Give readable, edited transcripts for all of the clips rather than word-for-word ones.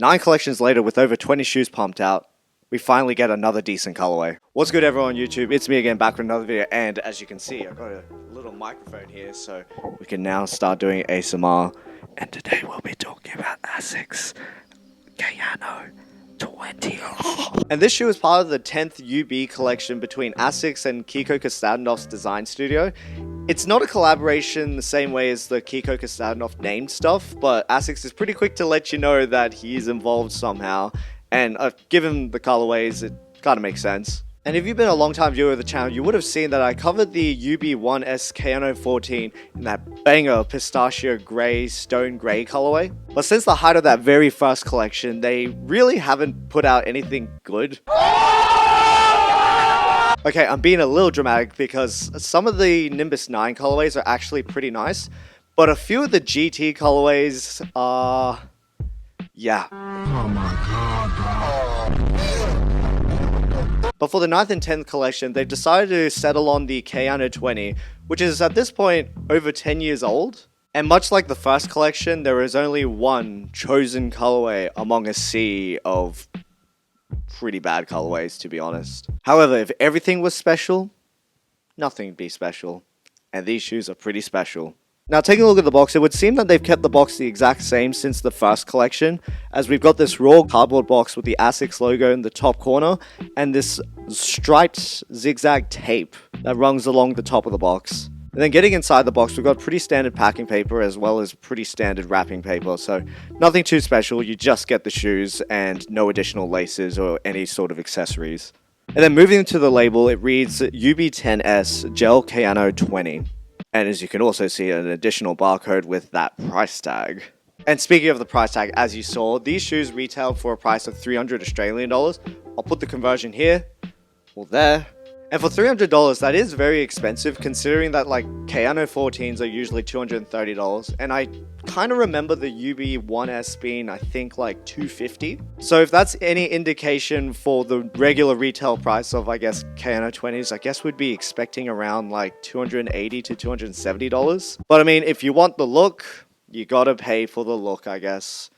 9 collections later with over 20 shoes pumped out, we finally get another decent colorway. What's good everyone on YouTube, it's me again back with another video, and as you can see I've got a little microphone here so we can now start doing ASMR, and today we'll be talking about Asics Kayano 20. And this shoe is part of the 10th UB collection between Asics and Kiko Kostadinow's design studio. It's not a collaboration the same way as the Kiko Kostadinov named stuff, but Asics is pretty quick to let you know that he's involved somehow, and given the colorways, it kind of makes sense. And if you've been a long time viewer of the channel, you would have seen that I covered the UB1-S Kayano 14 in that banger pistachio grey, stone grey colorway. But since the height of that very first collection, they really haven't put out anything good. Okay, I'm being a little dramatic because some of the Nimbus 9 colorways are actually pretty nice, but a few of the GT colorways are... yeah. Oh my god. But for the 9th and 10th collection, they've decided to settle on the Kayano 20, which is at this point over 10 years old. And much like the first collection, there is only one chosen colorway among a sea of pretty bad colorways, to be honest. However, if everything was special, nothing would be special. And these shoes are pretty special. Now, taking a look at the box, it would seem that they've kept the box the exact same since the first collection, as we've got this raw cardboard box with the Asics logo in the top corner, and this striped zigzag tape that runs along the top of the box. And then getting inside the box, we've got pretty standard packing paper as well as pretty standard wrapping paper, so nothing too special, you just get the shoes and no additional laces or any sort of accessories. And then moving to the label, it reads UB10-S Gel-Kayano 20. And as you can also see, an additional barcode with that price tag. And speaking of the price tag, as you saw, these shoes retailed for a price of 300 Australian dollars. I'll put the conversion here, or there. And for $300, that is very expensive, considering that like Kayano 14s are usually $230, and I kind of remember the UB1-S being, I think, like $250. So if that's any indication for the regular retail price of, I guess, Kayano 20s, I guess we'd be expecting around like $280 to $270. But I mean, if you want the look, you gotta pay for the look, I guess.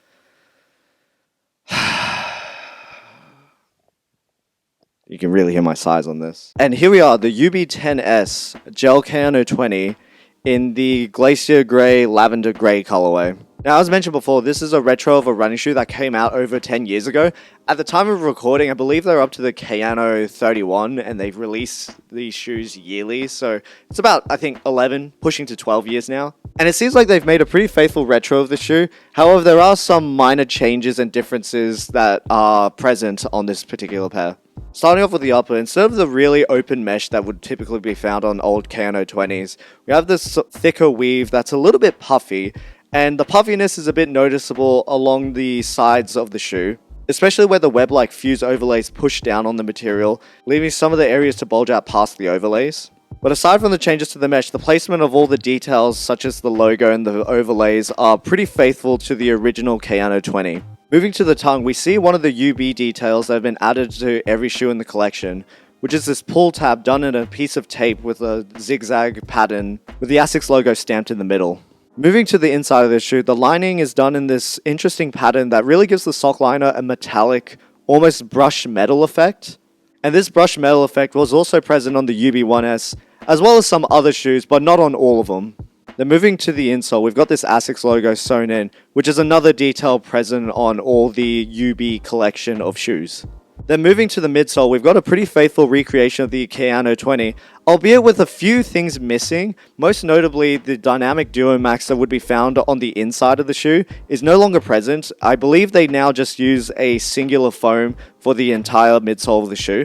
You can really hear my sighs on this. And here we are, the UB10-S Gel-Kayano 20 in the Glacier Grey, Lavender Grey colorway. Now, as mentioned before, this is a retro of a running shoe that came out over 10 years ago. At the time of recording, I believe they're up to the Kayano 31, and they've released these shoes yearly, so it's about, I think, 11, pushing to 12 years now. And it seems like they've made a pretty faithful retro of the shoe. However, there are some minor changes and differences that are present on this particular pair. Starting off with the upper, instead of the really open mesh that would typically be found on old Kayano 20s, we have this thicker weave that's a little bit puffy, and the puffiness is a bit noticeable along the sides of the shoe, especially where the web-like fuse overlays push down on the material, leaving some of the areas to bulge out past the overlays. But aside from the changes to the mesh, the placement of all the details, such as the logo and the overlays, are pretty faithful to the original Kayano 20. Moving to the tongue, we see one of the UB details that have been added to every shoe in the collection, which is this pull tab done in a piece of tape with a zigzag pattern with the Asics logo stamped in the middle. Moving to the inside of the shoe, the lining is done in this interesting pattern that really gives the sock liner a metallic, almost brushed metal effect. And this brushed metal effect was also present on the UB1-S, as well as some other shoes, but not on all of them. Then moving to the insole, we've got this Asics logo sewn in, which is another detail present on all the UB collection of shoes. Then moving to the midsole, we've got a pretty faithful recreation of the Kayano 20, albeit with a few things missing. Most notably, the dynamic duo max that would be found on the inside of the shoe is no longer present. I believe they now just use a singular foam for the entire midsole of the shoe.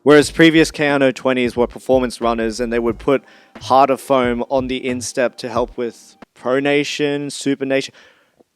Whereas previous Kayano 20s were performance runners and they would put harder foam on the instep to help with pronation, supination,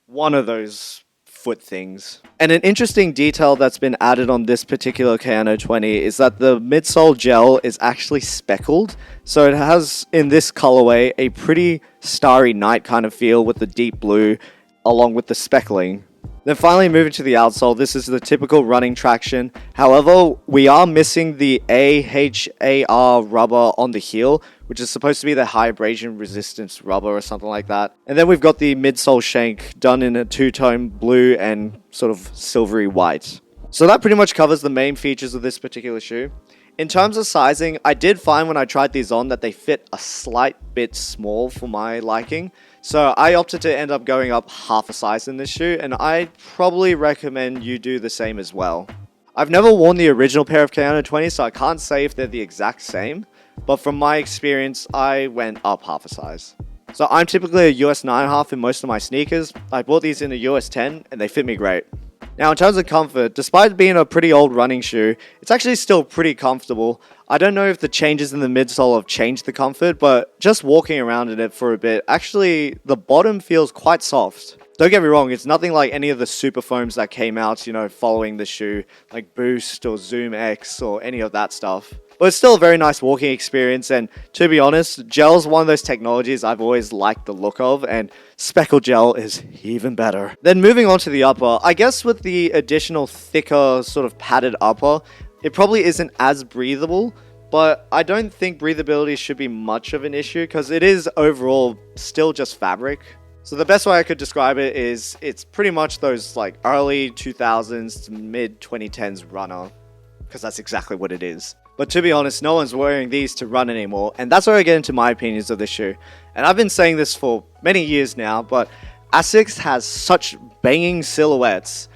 one of those foot things. And an interesting detail that's been added on this particular Kayano 20 is that the midsole gel is actually speckled. So it has, in this colorway, a pretty starry night kind of feel with the deep blue along with the speckling. Then finally moving to the outsole, this is the typical running traction. However, we are missing the AHAR rubber on the heel, which is supposed to be the high abrasion resistance rubber or something like that. And then we've got the midsole shank done in a two-tone blue and sort of silvery white. So that pretty much covers the main features of this particular shoe. In terms of sizing, I did find when I tried these on that they fit a slight bit small for my liking. So I opted to end up going up half a size in this shoe, and I'd probably recommend you do the same as well. I've never worn the original pair of Kayano 20s, so I can't say if they're the exact same, but from my experience, I went up half a size. So I'm typically a US 9.5 in most of my sneakers. I bought these in a US 10, and they fit me great. Now, in terms of comfort, despite being a pretty old running shoe, it's actually still pretty comfortable. I don't know if the changes in the midsole have changed the comfort, but just walking around in it for a bit, actually, the bottom feels quite soft. Don't get me wrong, it's nothing like any of the super foams that came out, following the shoe, like Boost or Zoom X or any of that stuff. But it's still a very nice walking experience, and to be honest, gel's one of those technologies I've always liked the look of, and speckled gel is even better. Then moving on to the upper, I guess with the additional thicker sort of padded upper, it probably isn't as breathable, but I don't think breathability should be much of an issue because it is overall still just fabric. So the best way I could describe it is it's pretty much those like early 2000s to mid 2010s runner, because that's exactly what it is. But to be honest, no one's wearing these to run anymore, and that's where I get into my opinions of this shoe. And I've been saying this for many years now, but Asics has such banging silhouettes,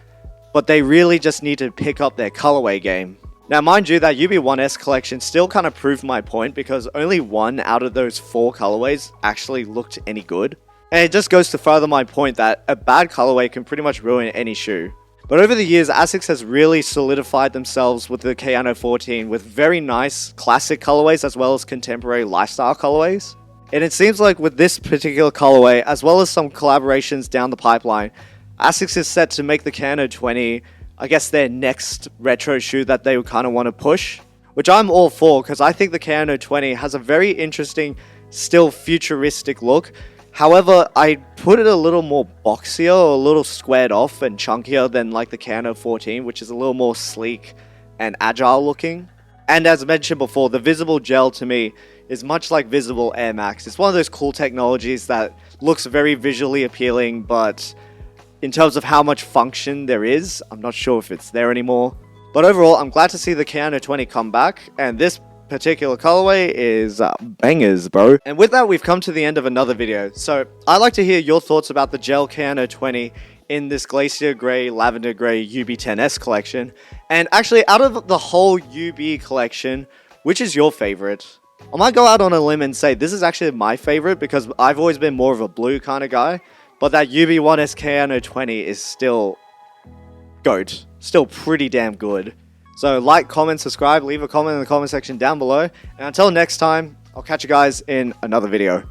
but they really just need to pick up their colorway game. Now mind you, that UB1-S collection still kind of proved my point because only one out of those 4 colorways actually looked any good. And it just goes to further my point that a bad colorway can pretty much ruin any shoe. But over the years, Asics has really solidified themselves with the Kayano 14 with very nice classic colorways as well as contemporary lifestyle colorways. And it seems like with this particular colorway, as well as some collaborations down the pipeline, Asics is set to make the Kayano 20, I guess, their next retro shoe that they would kind of want to push. Which I'm all for, because I think the Kayano 20 has a very interesting, still futuristic look. However, I put it a little more boxier, or a little squared off and chunkier than like the Kayano 14, which is a little more sleek and agile looking. And as mentioned before, the visible gel to me is much like visible Air Max. It's one of those cool technologies that looks very visually appealing, but in terms of how much function there is, I'm not sure if it's there anymore. But overall, I'm glad to see the Kayano 20 come back, and this particular colorway is bangers, bro. And with that, we've come to the end of another video. So I'd like to hear your thoughts about the Gel-Kayano 20 in this Glacier Grey, Lavender Grey UB10-S collection. And actually, out of the whole UB collection, which is your favorite? I might go out on a limb and say this is actually my favorite because I've always been more of a blue kind of guy. But that UB1-S Kayano 20 is still GOAT. Still pretty damn good. So like, comment, subscribe, leave a comment in the comment section down below. And until next time, I'll catch you guys in another video.